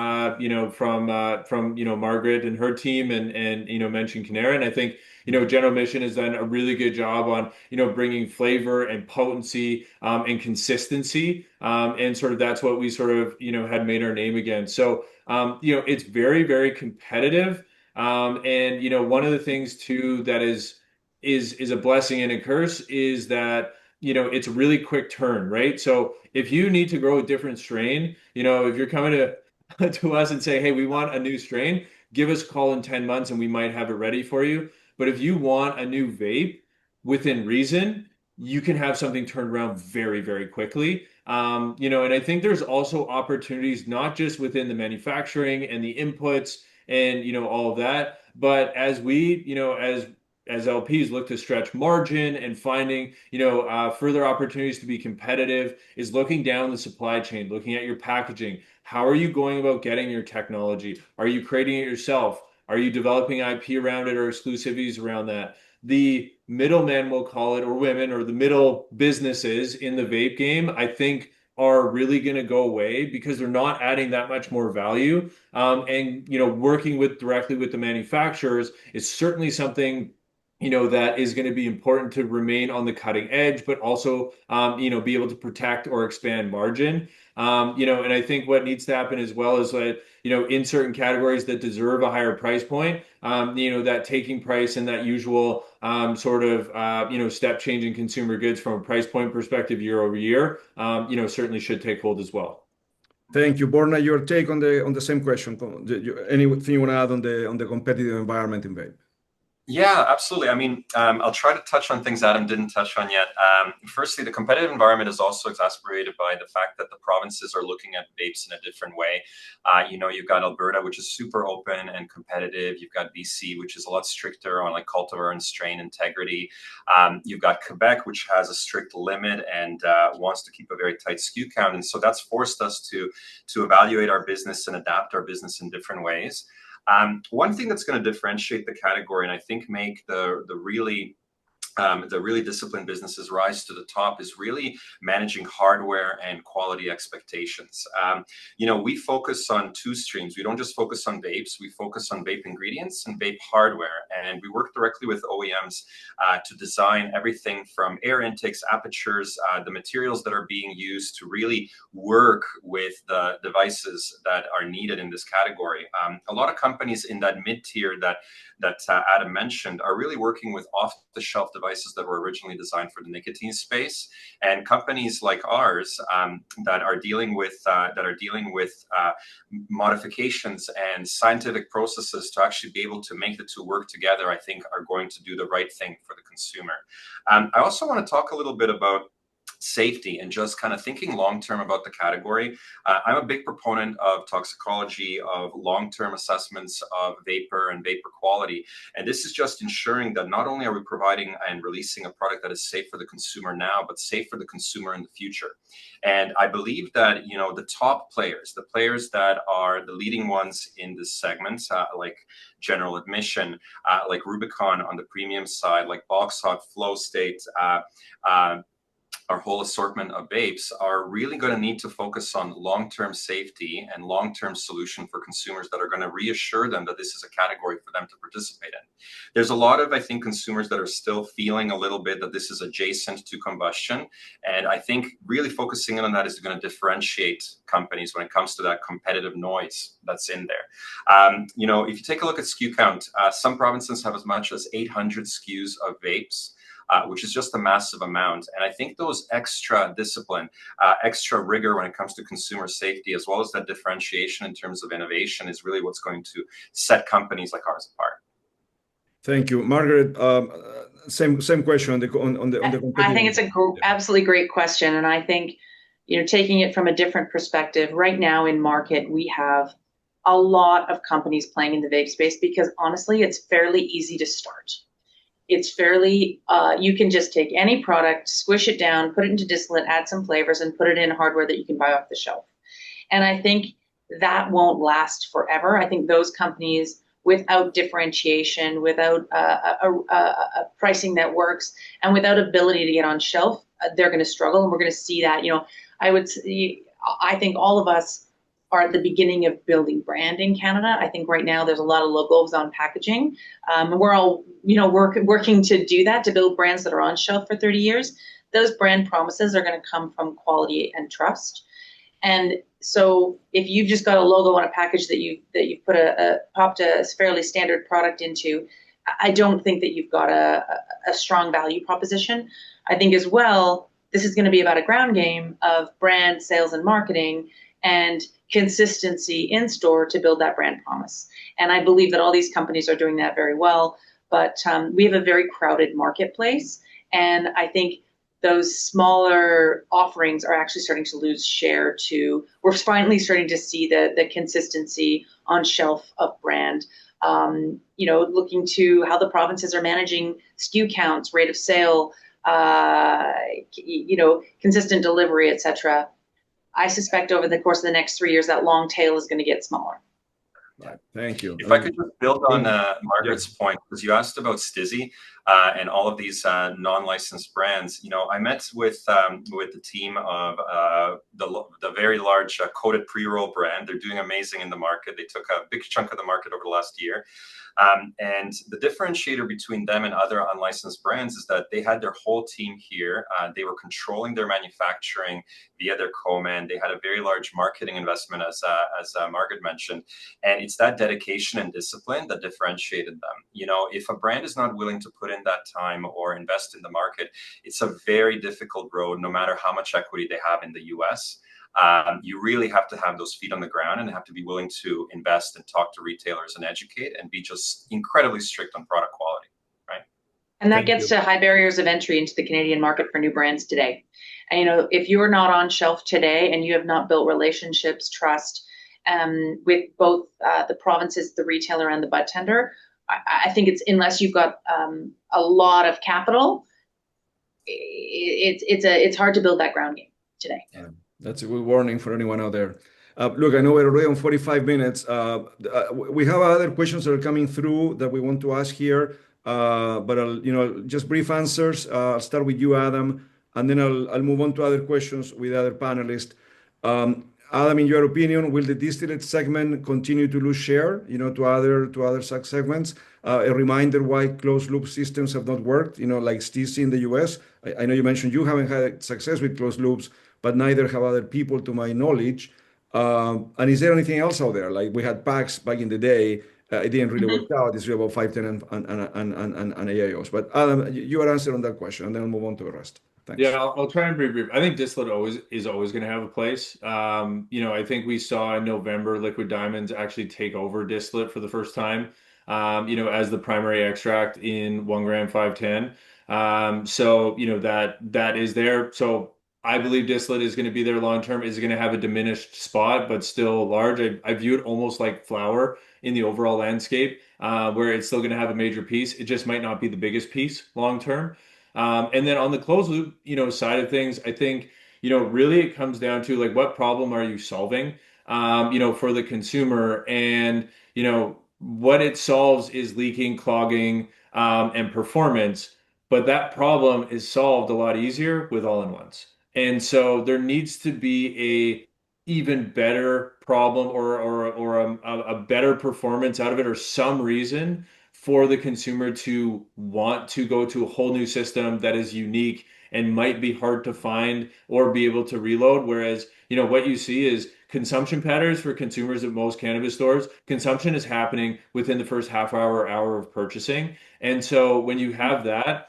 from Margaret and her team, and mentioned Canara. And I think General Mission has done a really good job on bringing flavor and potency, and consistency, and sort of that's what we sort of had made our name again. So it's very, very competitive, and one of the things too that is a blessing and a curse is that it's a really quick turn, right? So if you need to grow a different strain, if you're coming to us and say, hey, we want a new strain, give us a call in 10 months and we might have it ready for you. But if you want a new vape within reason, you can have something turned around very, very quickly. And I think there's also opportunities not just within the manufacturing and the inputs and all of that, but as we, as LPs look to stretch margin and finding, further opportunities to be competitive, is looking down the supply chain, looking at your packaging. How are you going about getting your technology? Are you creating it yourself? Are you developing IP around it or exclusivities around that? The middlemen, we'll call it, or women, or the middle businesses in the vape game, I think are really going to go away because they're not adding that much more value. And working directly with the manufacturers is certainly something that is going to be important to remain on the cutting edge, but also, be able to protect or expand margin. And I think what needs to happen as well is that, in certain categories that deserve a higher price point, that taking price and that usual sort of, step change in consumer goods from a price point perspective year over year, certainly should take hold as well. Thank you, Borna. Your take on the same question. Anything you want to add on the competitive environment in vape? Yeah, absolutely. I mean, I'll try to touch on things Adam didn't touch on yet. Firstly, the competitive environment is also exacerbated by the fact that the provinces are looking at vapes in a different way. You've got Alberta, which is super open and competitive. You've got BC, which is a lot stricter on like cultivar and strain integrity. You've got Quebec, which has a strict limit and wants to keep a very tight SKU count. And so that's forced us to evaluate our business and adapt our business in different ways. One thing that's going to differentiate the category and I think make the really disciplined businesses rise to the top is really managing hardware and quality expectations. We focus on 2 streams. We don't just focus on vapes. We focus on vape ingredients and vape hardware. And we work directly with OEMs to design everything from air intakes, apertures, the materials that are being used to really work with the devices that are needed in this category. A lot of companies in that mid-tier that Adam mentioned are really working with off-the-shelf devices that were originally designed for the nicotine space, and companies like ours that are dealing with modifications and scientific processes to actually be able to make the 2 work together, I think are going to do the right thing for the consumer. I also want to talk a little bit about safety and just kind of thinking long-term about the category. I'm a big proponent of toxicology, of long-term assessments of vapor and vapor quality. And this is just ensuring that not only are we providing and releasing a product that is safe for the consumer now, but safe for the consumer in the future. And I believe that, you know, the top players, the players that are the leading ones in this segment, like General Admission, like Rubicon on the premium side, like Box Hot, Flow State, our whole assortment of vapes, are really going to need to focus on long-term safety and long-term solution for consumers that are going to reassure them that this is a category for them to participate in. There's a lot of, I think, consumers that are still feeling a little bit that this is adjacent to combustion. And I think really focusing in on that is going to differentiate companies when it comes to that competitive noise that's in there. You know, if you take a look at SKU count, some provinces have as much as 800 SKUs of vapes. Which is just a massive amount. And I think those extra discipline, extra rigor when it comes to consumer safety, as well as that differentiation in terms of innovation, is really what's going to set companies like ours apart. Thank you. Margaret, same question on the I think it's a absolutely great question. And I think, you know, taking it from a different perspective, right now in market, we have a lot of companies playing in the vape space because honestly, it's fairly easy to start. It's fairly, you can just take any product, squish it down, put it into distillate, add some flavors, and put it in hardware that you can buy off the shelf. And I think that won't last forever. I think those companies, without differentiation, without a pricing that works, and without ability to get on shelf, they're going to struggle. And we're going to see that. You know, I think all of us are at the beginning of building brand in Canada. I think right now there's a lot of logos on packaging. We're all, you know, working to do that, to build brands that are on shelf for 30 years. Those brand promises are going to come from quality and trust. And so if you've just got a logo on a package that you put popped a fairly standard product into, I don't think that you've got a strong value proposition. I think as well, this is going to be about a ground game of brand sales and marketing and consistency in store to build that brand promise. And I believe that all these companies are doing that very well, but we have a very crowded marketplace. And I think those smaller offerings are actually starting to lose share to, we're finally starting to see the consistency on shelf of brand, you know, looking to how the provinces are managing SKU counts, rate of sale, you know, consistent delivery, et cetera. I suspect over the course of the next 3 years, that long tail is going to get smaller. Right. Thank you. If I could just build on Margaret's point, because you asked about Stiiizy and all of these non-licensed brands. You know, I met with the team of the very large coated pre-roll brand. They're doing amazing in the market. They took a big chunk of the market over the last year. And the differentiator between them and other unlicensed brands is that they had their whole team here. They were controlling their manufacturing via their co-man. They had a very large marketing investment, as Margaret mentioned. And it's that dedication and discipline that differentiated them. You know, if a brand is not willing to put in that time or invest in the market, it's a very difficult road, no matter how much equity they have in the US. You really have to have those feet on the ground and have to be willing to invest and talk to retailers and educate and be just incredibly strict on product quality, right? And that gets to high barriers of entry into the Canadian market for new brands today. And, you know, if you're not on shelf today and you have not built relationships, trust with both the provinces, the retailer, and the bud tender, I think it's, unless you've got a lot of capital, it's hard to build that ground game today. Yeah. That's a good warning for anyone out there. Look, I know we're already on 45 minutes. We have other questions that are coming through that we want to ask here, but you know, just brief answers. I'll start with you, Adam, and then I'll move on to other questions with other panelists. Adam, in your opinion, will the distillate segment continue to lose share, you know, to other segments? A reminder why closed loop systems have not worked, you know, like Stiiizy in the US. I know you mentioned you haven't had success with closed loops, but neither have other people, to my knowledge. And is there anything else out there? Like we had packs back in the day, it didn't really work out. It's really about 510 and AIOs. But Adam, you are answering that question, and then I'll move on to the rest. Thanks. Yeah, I'll try and be brief. I think distillate is always going to have a place. You know, I think we saw in November Liquid Diamonds actually take over distillate for the first time, you know, as the primary extract in 1 gram 510. So, you know, that is there. So I believe distillate is going to be there long term, is going to have a diminished spot, but still large. I view it almost like flower in the overall landscape, where it's still going to have a major piece. It just might not be the biggest piece long term. And then on the closed loop, side of things, I think, really it comes down to like what problem are you solving, for the consumer, and what it solves is leaking, clogging, and performance. But that problem is solved a lot easier with all-in-ones. And so there needs to be a even better problem, or a better performance out of it, or some reason for the consumer to want to go to a whole new system that is unique and might be hard to find or be able to reload. Whereas, what you see is consumption patterns for consumers at most cannabis stores. Consumption is happening within the first half hour of purchasing. And so when you have that,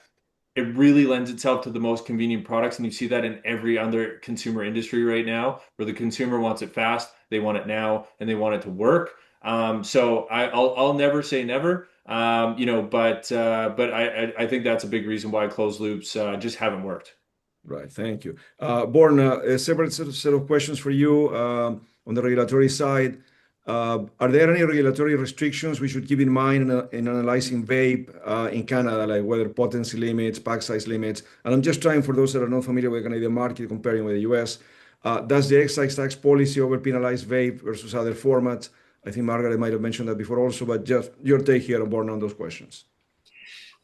it really lends itself to the most convenient products. And you see that in every other consumer industry right now, where the consumer wants it fast, they want it now, and they want it to work. So I'll never say never, but I think that's a big reason why closed loops just haven't worked. Right. Thank you. Borna, a separate set of questions for you on the regulatory side. Are there any regulatory restrictions we should keep in mind in analyzing vape in Canada, like whether potency limits, pack size limits? And I'm just trying, for those that are not familiar with the Canadian market, comparing with the US, does the excise tax policy over penalize vape versus other formats? I think Margaret might have mentioned that before also, but just your take here, Borna, on those questions.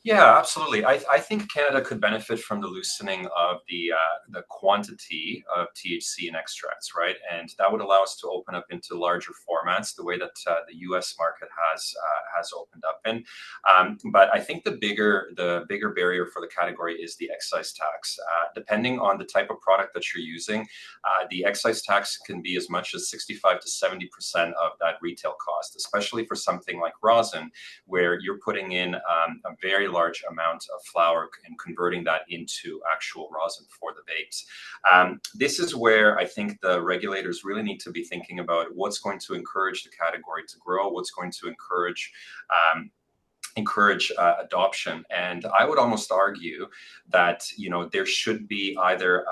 Yeah, absolutely. I think Canada could benefit from the loosening of the quantity of THC in extracts, right? And that would allow us to open up into larger formats, the way that the U.S. market has opened up in. But I think the bigger barrier for the category is the excise tax. Depending on the type of product that you're using, the excise tax can be as much as 65 to 70% of that retail cost, especially for something like rosin, where you're putting in a very large amount of flower and converting that into actual rosin for the vapes. This is where I think the regulators really need to be thinking about what's going to encourage the category to grow, what's going to encourage adoption. And I would almost argue that there should be either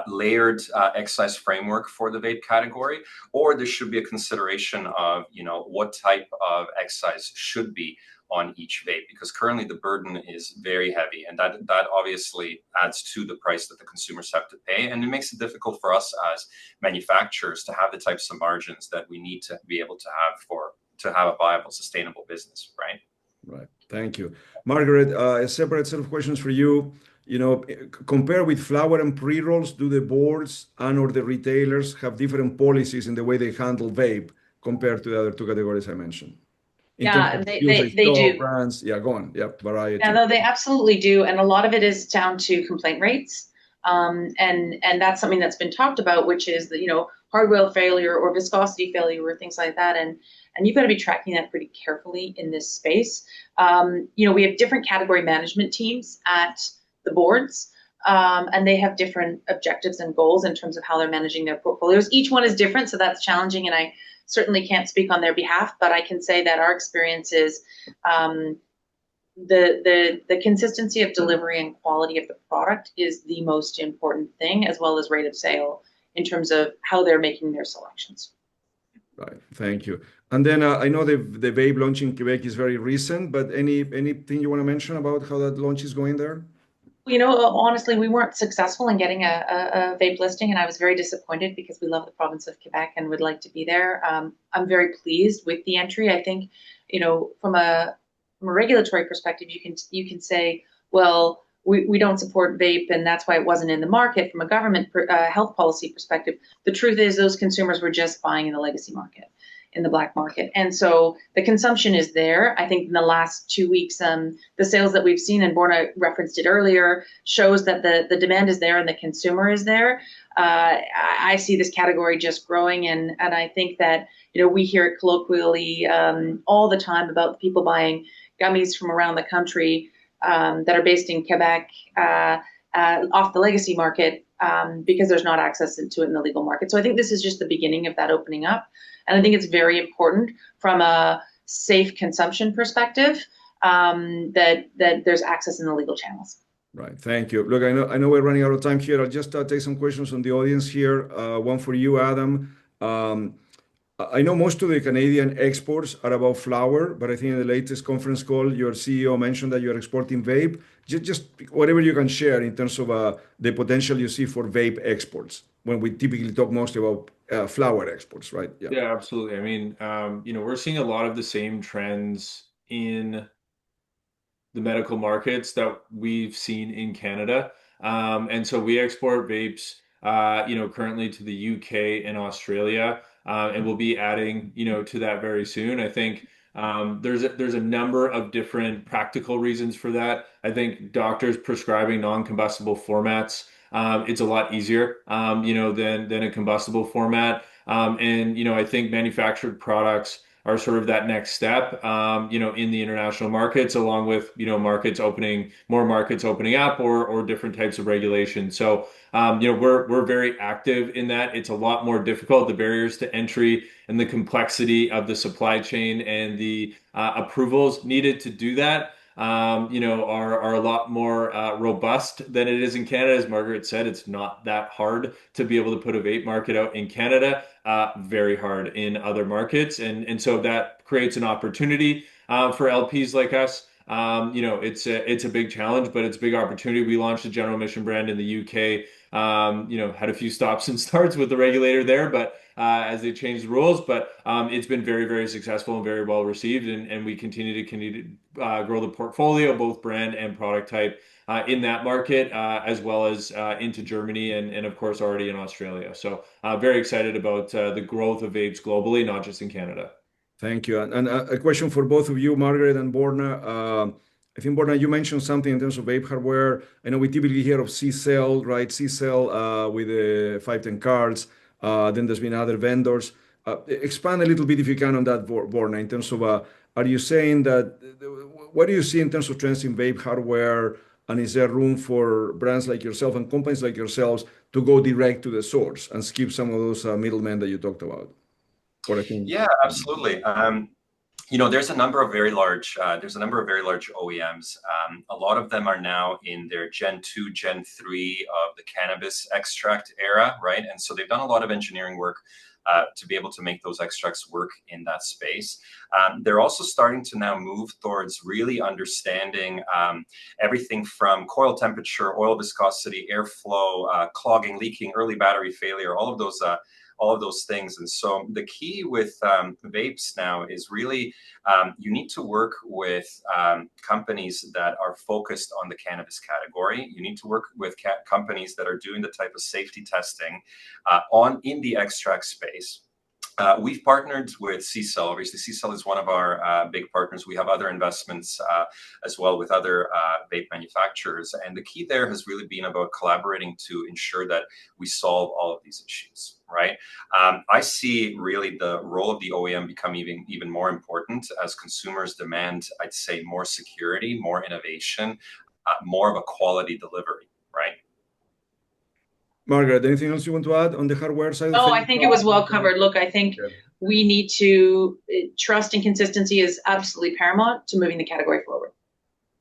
layered excise framework for the vape category, or there should be a consideration of what type of excise should be on each vape, because currently the burden is very heavy, and that obviously adds to the price that the consumers have to pay, and it makes it difficult for us as manufacturers to have the types of margins that we need to be able to have a viable, sustainable business, right? Right. Thank you. Margaret, a separate set of questions for you. Compare with flower and pre-rolls, do the boards and or the retailers have different policies in the way they handle vape compared to the other two categories I mentioned? Yeah, they do. Brands. Yeah, go on. Yep, variety. Yeah, no, they absolutely do. And a lot of it is down to complaint rates. And that's something that's been talked about, which is the, hard wheel failure or viscosity failure or things like that. And you've got to be tracking that pretty carefully in this space. We have different category management teams at the boards, and they have different objectives and goals in terms of how they're managing their portfolios. Each one is different, so that's challenging, and I certainly can't speak on their behalf, but I can say that our experience is the consistency of delivery and quality of the product is the most important thing, as well as rate of sale in terms of how they're making their selections. Right. Thank you. And then I know the vape launch in Quebec is very recent, but anything you want to mention about how that launch is going there? Honestly, we weren't successful in getting a vape listing, and I was very disappointed because we love the province of Quebec and would like to be there. I'm very pleased with the entry. I think, from a regulatory perspective, you can say, well, we don't support vape, and that's why it wasn't in the market. From a government health policy perspective, the truth is those consumers were just buying in the legacy market, in the black market. And so the consumption is there. I think in the last 2 weeks, the sales that we've seen, and Borna referenced it earlier, shows that the demand is there and the consumer is there. I see this category just growing, and I think that, we hear it colloquially all the time about people buying gummies from around the country that are based in Quebec off the legacy market because there's not access to it in the legal market. So I think this is just the beginning of that opening up. And I think it's very important from a safe consumption perspective that there's access in the legal channels. Right. Thank you. Look, I know we're running out of time here. I'll just take some questions from the audience here. One for you, Adam. I know most of the Canadian exports are about flower, but I think in the latest conference call, your CEO mentioned that you're exporting vape. Just whatever you can share in terms of the potential you see for vape exports when we typically talk mostly about flower exports, right? Yeah. Yeah, absolutely. I mean, we're seeing a lot of the same trends in the medical markets that we've seen in Canada. And so we export vapes, currently to the UK and Australia, and we'll be adding, to that very soon. I think there's a number of different practical reasons for that. I think doctors prescribing non-combustible formats, it's a lot easier, than a combustible format. I think manufactured products are sort of that next step, in the international markets, along with, more markets opening up or different types of regulations. So, we're very active in that. It's a lot more difficult. The barriers to entry and the complexity of the supply chain and the approvals needed to do that, are a lot more robust than it is in Canada. As Margaret said, it's not that hard to be able to put a vape market out in Canada. Very hard in other markets, and so that creates an opportunity for LPs like us. It's a big challenge, but it's a big opportunity. We launched a general mission brand in the UK. Had a few stops and starts with the regulator there, but as they changed the rules, but it's been very, very successful and very well received, and we continue to grow the portfolio, both brand and product type, in that market, as well as into Germany and of course already in Australia. So very excited about the growth of vapes globally, not just in Canada. Thank you. And a question for both of you, Margaret and Borna. I think, Borna, you mentioned something in terms of vape hardware. I know we typically hear of C-Cell, right? C-Cell with the 510 cards. Then there's been other vendors. Expand a little bit if you can on that, Borna, in terms of, are you saying that, what do you see in terms of trends in vape hardware? And is there room for brands like yourself and companies like yourselves to go direct to the source and skip some of those middlemen that you talked about? Yeah, absolutely. There's a number of very large OEMs. A lot of them are now in their Gen 2, Gen 3 of the cannabis extract era, right? And so they've done a lot of engineering work to be able to make those extracts work in that space. They're also starting to now move towards really understanding everything from coil temperature, oil viscosity, airflow, clogging, leaking, early battery failure, all of those things. And so the key with vapes now is really you need to work with companies that are focused on the cannabis category. You need to work with companies that are doing the type of safety testing in the extract space. We've partnered with C-Cell. Obviously, C-Cell is one of our big partners. We have other investments as well with other vape manufacturers. And the key there has really been about collaborating to ensure that we solve all of these issues, right? I see really the role of the OEM become even more important as consumers demand, I'd say, more security, more innovation, more of a quality delivery, right? Margaret, anything else you want to add on the hardware side? Oh, I think it was well covered. Look, I think we need to trust and consistency is absolutely paramount to moving the category forward.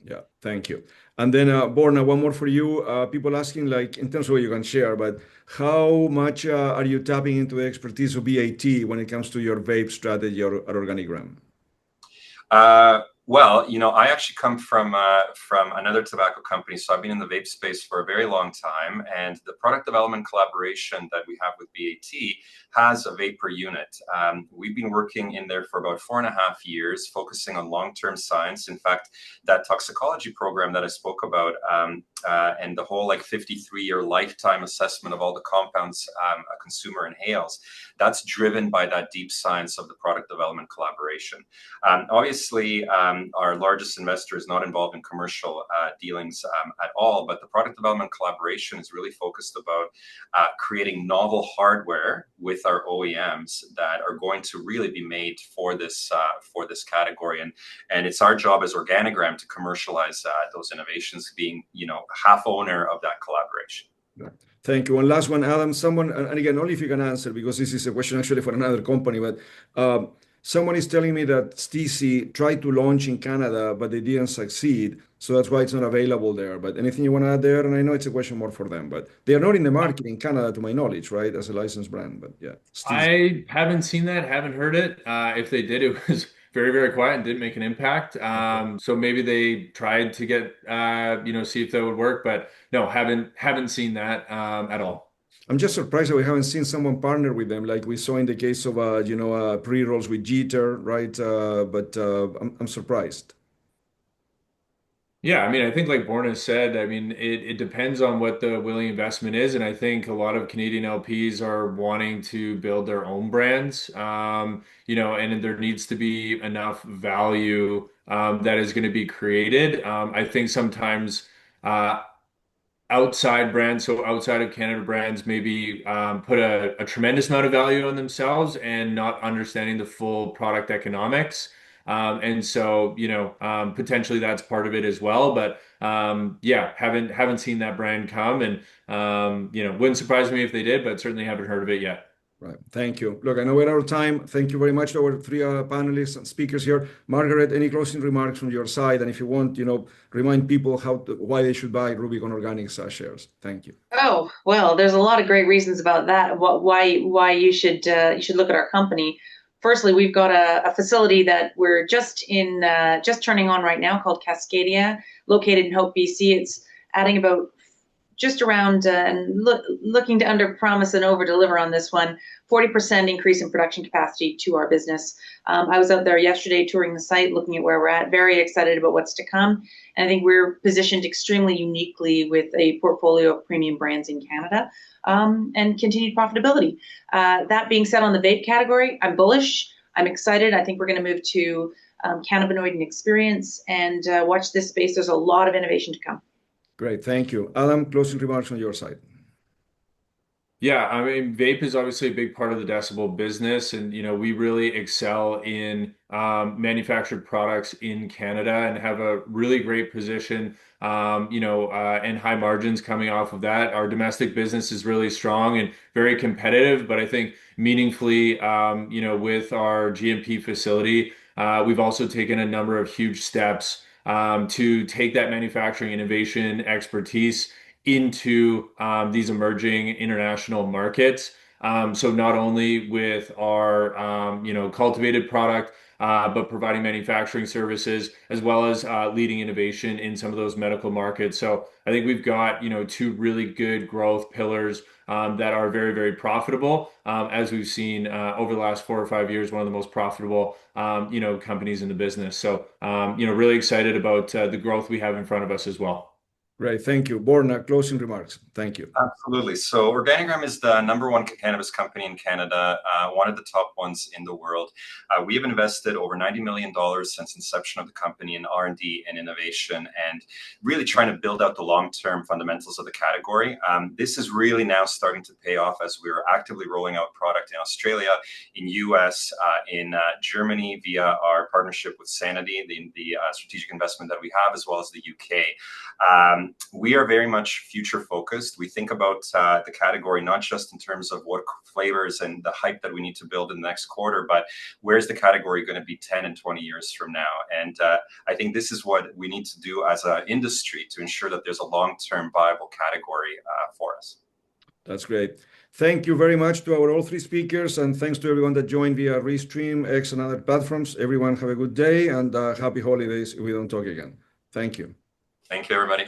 Yeah, thank you. And then Borna, one more for you. People asking, like, in terms of what you can share, but how much are you tapping into the expertise of BAT when it comes to your vape strategy at Organigram? Well, I actually come from another tobacco company, so I've been in the vape space for a very long time. And the product development collaboration that we have with BAT has a vapor unit. We've been working in there for about 4.5 years, focusing on long-term science. In fact, that toxicology program that I spoke about, and the whole 53-year lifetime assessment of all the compounds a consumer inhales, that's driven by that deep science of the product development collaboration. Obviously, our largest investor is not involved in commercial dealings at all, but the product development collaboration is really focused about creating novel hardware with our OEMs that are going to really be made for this category, and it's our job as Organigram to commercialize those innovations, being half owner of that collaboration. Thank you. One last one, Adam. And again, only if you can answer, because this is a question actually for another company, but Someone is telling me that Stiiizy tried to launch in Canada, but they didn't succeed. So that's why it's not available there. But anything you want to add there? And I know it's a question more for them, but they are not in the market in Canada, to my knowledge, right, as a licensed brand. But yeah, Stiiizy. I haven't seen that, haven't heard it. If they did, it was very, very quiet and didn't make an impact. So maybe they tried to get, see if that would work, but no, haven't seen that at all. I'm just surprised that we haven't seen someone partner with them, like we saw in the case of, pre-rolls with Jeter, right? But I'm surprised. Yeah, I mean, I think like Borna said, I mean, it depends on what the willing investment is. And I think a lot of Canadian LPs are wanting to build their own brands, and there needs to be enough value that is going to be created. I think sometimes outside brands, so outside of Canada brands, maybe put a tremendous amount of value on themselves and not understanding the full product economics. And so, potentially that's part of it as well. But yeah, haven't seen that brand come, and wouldn't surprise me if they did, but certainly haven't heard of it yet. Right. Thank you. Look, I know we're out of time. Thank you very much to our three panelists and speakers here. Margaret, any closing remarks from your side? And if you want, remind people why they should buy Rubicon Organics shares. Thank you. Oh, well, there's a lot of great reasons about that. Why you should look at our company. Firstly, we've got a facility that we're just turning on right now called Cascadia, located in Hope, BC. It's adding about just around and looking to under promise and over deliver on this one, 40% increase in production capacity to our business. I was out there yesterday touring the site, looking at where we're at, very excited about what's to come. And I think we're positioned extremely uniquely with a portfolio of premium brands in Canada and continued profitability. That being said, on the vape category, I'm bullish. I'm excited. I think we're going to move to cannabinoid and experience and watch this space. There's a lot of innovation to come. Great. Thank you. Adam, closing remarks on your side. Yeah, I mean, vape is obviously a big part of the Decibel business, and we really excel in manufactured products in Canada and have a really great position, and high margins coming off of that. Our domestic business is really strong and very competitive, but I think meaningfully, with our GMP facility, we've also taken a number of huge steps to take that manufacturing innovation expertise into these emerging international markets. So not only with our cultivated product, but providing manufacturing services as well as leading innovation in some of those medical markets. So I think we've got two really good growth pillars that are very, very profitable, as we've seen over the last 4 or 5 years, one of the most profitable companies in the business. So really excited about the growth we have in front of us as well. Great. Thank you. Borna, closing remarks. Thank you. Absolutely. So Organigram is the #1 cannabis company in Canada, one of the top ones in the world. We have invested over $90 million since inception of the company in R&D and innovation, and really trying to build out the long-term fundamentals of the category. This is really now starting to pay off as we're actively rolling out product in Australia, in US, in Germany via our partnership with Sanity, the strategic investment that we have, as well as the UK. We are very much future focused. We think about the category not just in terms of what flavors and the hype that we need to build in the next quarter, but where's the category going to be 10 and 20 years from now? And I think this is what we need to do as an industry to ensure that there's a long-term viable category for us. That's great. Thank you very much to all three speakers, and thanks to everyone that joined via Restream, X, and other platforms. Everyone have a good day, and happy holidays if we don't talk again. Thank you. Thank you, everybody.